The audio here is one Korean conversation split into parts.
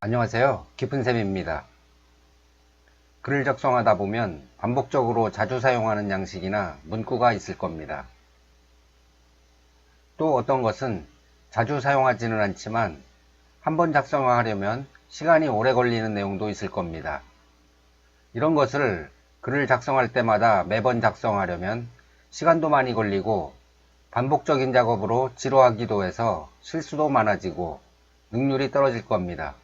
안녕하세요. 깊은샘입니다. 글을 작성하다 보면 반복적으로 자주 사용하는 양식이나 문구가 있을 겁니다. 또 어떤 것은 자주 사용하지는 않지만 한번 작성하려면 시간이 오래 걸리는 내용도 있을 겁니다. 이런 것을 글을 작성할 때마다 매번 작성하려면 시간도 많이 걸리고 반복적인 작업으로 지루하기도 해서 실수도 많아지고 능률이 떨어질 겁니다.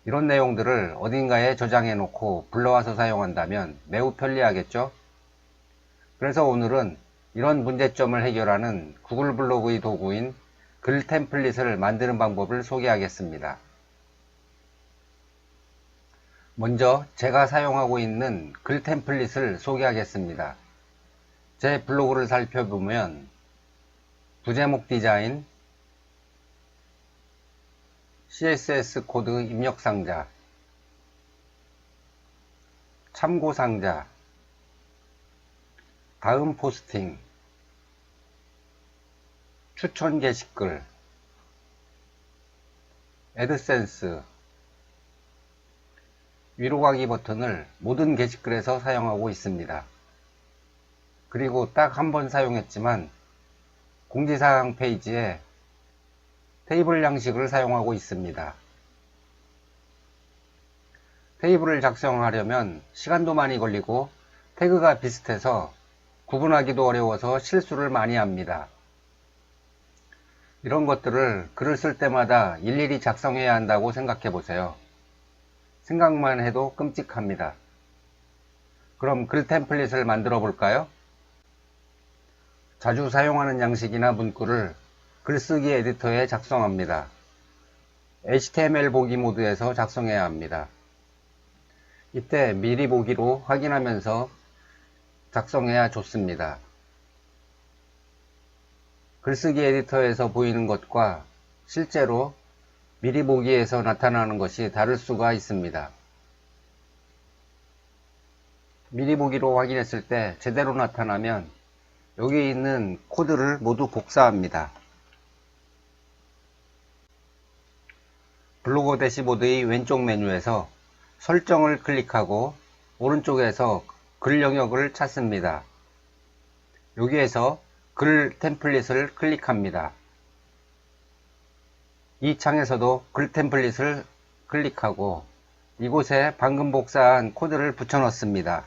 이런 내용들을 어딘가에 저장해 놓고 불러와서 사용한다면 매우 편리하겠죠? 그래서 오늘은 이런 문제점을 해결하는 구글 블로그의 도구인 글 템플릿을 만드는 방법을 소개하겠습니다. 먼저 제가 사용하고 있는 글 템플릿을 소개하겠습니다. 제 블로그를 살펴보면 부제목 디자인, CSS 코드 입력 상자, 참고 상자, 다음 포스팅, 추천 게시글, 애드센스, 위로 가기 버튼을 모든 게시글에서 사용하고 있습니다. 그리고 딱 한 번 사용했지만 공지사항 페이지에 테이블 양식을 사용하고 있습니다. 테이블을 작성하려면 시간도 많이 걸리고 태그가 비슷해서 구분하기도 어려워서 실수를 많이 합니다. 이런 것들을 글을 쓸 때마다 일일이 작성해야 한다고 생각해 보세요. 생각만 해도 끔찍합니다. 그럼 글 템플릿을 만들어 볼까요? 자주 사용하는 양식이나 문구를 글쓰기 에디터에 작성합니다. HTML 보기 모드에서 작성해야 합니다. 이때 미리 보기로 확인하면서 작성해야 좋습니다. 글쓰기 에디터에서 보이는 것과 실제로 미리 보기에서 나타나는 것이 다를 수가 있습니다. 미리 보기로 확인했을 때 제대로 나타나면 여기 있는 코드를 모두 복사합니다. 블로그 대시보드의 왼쪽 메뉴에서 설정을 클릭하고 오른쪽에서 글 영역을 찾습니다. 여기에서 글 템플릿을 클릭합니다. 이 창에서도 글 템플릿을 클릭하고 이곳에 방금 복사한 코드를 붙여 넣습니다.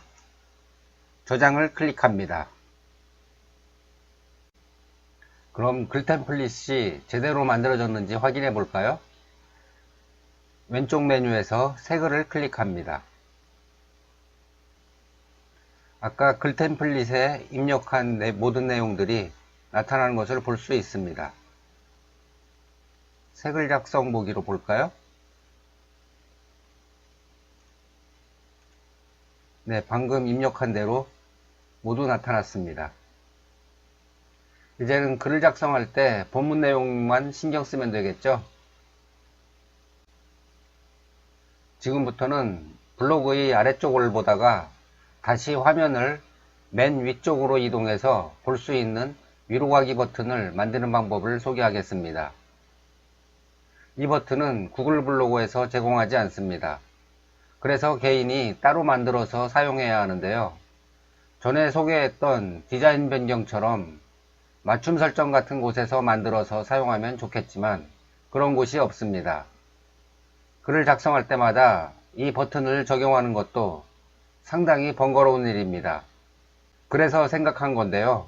저장을 클릭합니다. 그럼 글 템플릿이 제대로 만들어졌는지 확인해 볼까요? 왼쪽 메뉴에서 새 글을 클릭합니다. 아까 글 템플릿에 입력한 모든 내용들이 나타나는 것을 볼 수 있습니다. 새 글 작성 보기로 볼까요? 네, 방금 입력한 대로 모두 나타났습니다. 이제는 글을 작성할 때 본문 내용만 신경 쓰면 되겠죠? 지금부터는 블로그의 아래쪽을 보다가 다시 화면을 맨 위쪽으로 이동해서 볼 수 있는 위로 가기 버튼을 만드는 방법을 소개하겠습니다. 이 버튼은 구글 블로그에서 제공하지 않습니다. 그래서 개인이 따로 만들어서 사용해야 하는데요. 전에 소개했던 디자인 변경처럼 맞춤 설정 같은 곳에서 만들어서 사용하면 좋겠지만 그런 곳이 없습니다. 글을 작성할 때마다 이 버튼을 적용하는 것도 상당히 번거로운 일입니다. 그래서 생각한 건데요.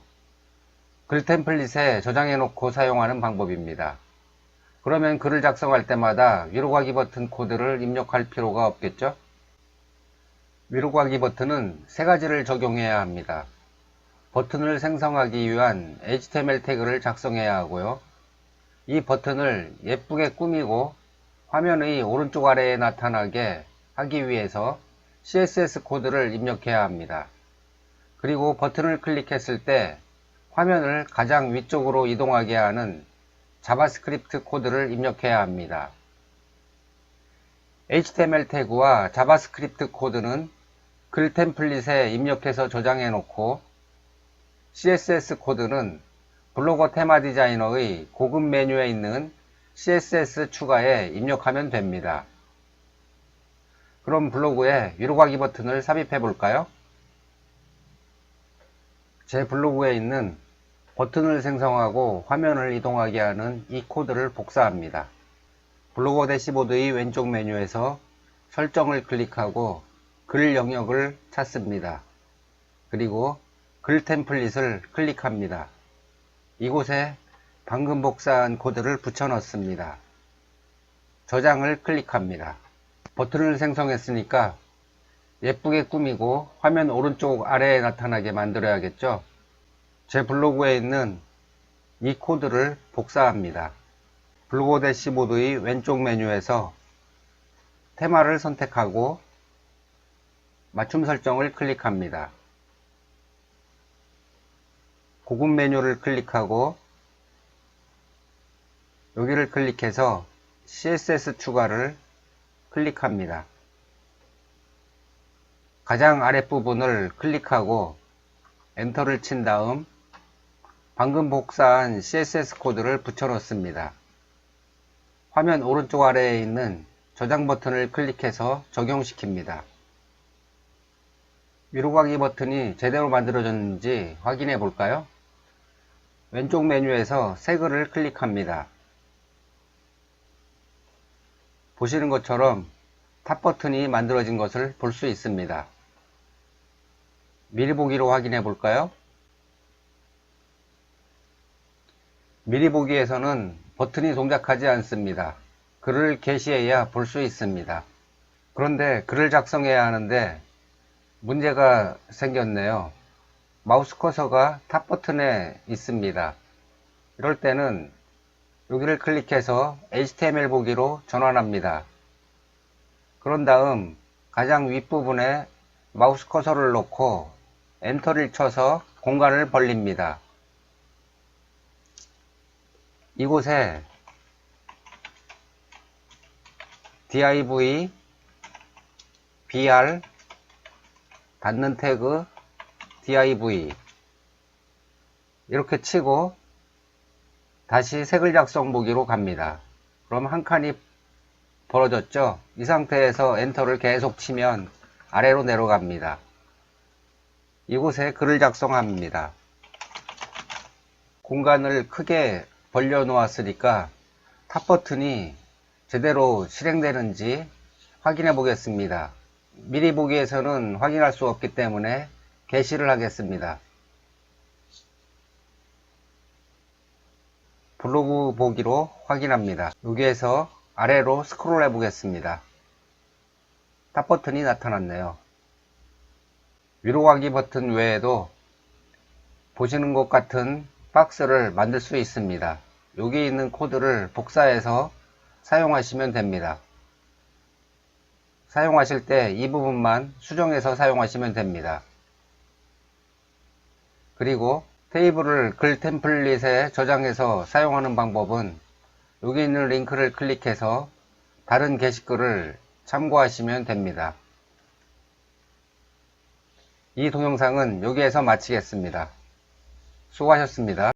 글 템플릿에 저장해 놓고 사용하는 방법입니다. 그러면 글을 작성할 때마다 위로 가기 버튼 코드를 입력할 필요가 없겠죠? 위로 가기 버튼은 세 가지를 적용해야 합니다. 버튼을 생성하기 위한 HTML 태그를 작성해야 하고요. 이 버튼을 예쁘게 꾸미고 화면의 오른쪽 아래에 나타나게 하기 위해서 CSS 코드를 입력해야 합니다. 그리고 버튼을 클릭했을 때 화면을 가장 위쪽으로 이동하게 하는 자바스크립트 코드를 입력해야 합니다. HTML 태그와 자바스크립트 코드는 글 템플릿에 입력해서 저장해 놓고 CSS 코드는 블로거 테마 디자이너의 고급 메뉴에 있는 CSS 추가에 입력하면 됩니다. 그럼 블로그에 위로가기 버튼을 삽입해 볼까요? 제 블로그에 있는 버튼을 생성하고 화면을 이동하게 하는 이 코드를 복사합니다. 블로그 대시보드의 왼쪽 메뉴에서 설정을 클릭하고 글 영역을 찾습니다. 그리고 글 템플릿을 클릭합니다. 이곳에 방금 복사한 코드를 붙여 넣습니다. 저장을 클릭합니다. 버튼을 생성했으니까 예쁘게 꾸미고 화면 오른쪽 아래에 나타나게 만들어야겠죠? 제 블로그에 있는 이 코드를 복사합니다. 블로그 대시보드의 왼쪽 메뉴에서 테마를 선택하고 맞춤 설정을 클릭합니다. 고급 메뉴를 클릭하고 여기를 클릭해서 CSS 추가를 클릭합니다. 가장 아랫부분을 클릭하고 엔터를 친 다음 방금 복사한 CSS 코드를 붙여 넣습니다. 화면 오른쪽 아래에 있는 저장 버튼을 클릭해서 적용시킵니다. 위로가기 버튼이 제대로 만들어졌는지 확인해 볼까요? 왼쪽 메뉴에서 새 글을 클릭합니다. 보시는 것처럼 탑 버튼이 만들어진 것을 볼 수 있습니다. 미리 보기로 확인해 볼까요? 미리 보기에서는 버튼이 동작하지 않습니다. 글을 게시해야 볼 수 있습니다. 그런데 글을 작성해야 하는데 문제가 생겼네요. 마우스 커서가 탑 버튼에 있습니다. 이럴 때는 여기를 클릭해서 HTML 보기로 전환합니다. 그런 다음 가장 윗부분에 마우스 커서를 놓고 엔터를 쳐서 공간을 벌립니다. 이곳에 div br 닫는 태그 div 이렇게 치고 다시 색을 작성 보기로 갑니다. 그럼 한 칸이 벌어졌죠? 이 상태에서 엔터를 계속 치면 아래로 내려갑니다. 이곳에 글을 작성합니다. 공간을 크게 벌려 놓았으니까 탑 버튼이 제대로 실행되는지 확인해 보겠습니다. 미리 보기에서는 확인할 수 없기 때문에 게시를 하겠습니다. 블로그 보기로 확인합니다. 여기에서 아래로 스크롤 해 보겠습니다. 탑 버튼이 나타났네요. 위로 가기 버튼 외에도 보시는 것 같은 박스를 만들 수 있습니다. 여기 있는 코드를 복사해서 사용하시면 됩니다. 사용하실 때 이 부분만 수정해서 사용하시면 됩니다. 그리고 테이블을 글 템플릿에 저장해서 사용하는 방법은 여기 있는 링크를 클릭해서 다른 게시글을 참고하시면 됩니다. 이 동영상은 여기에서 마치겠습니다. 수고하셨습니다.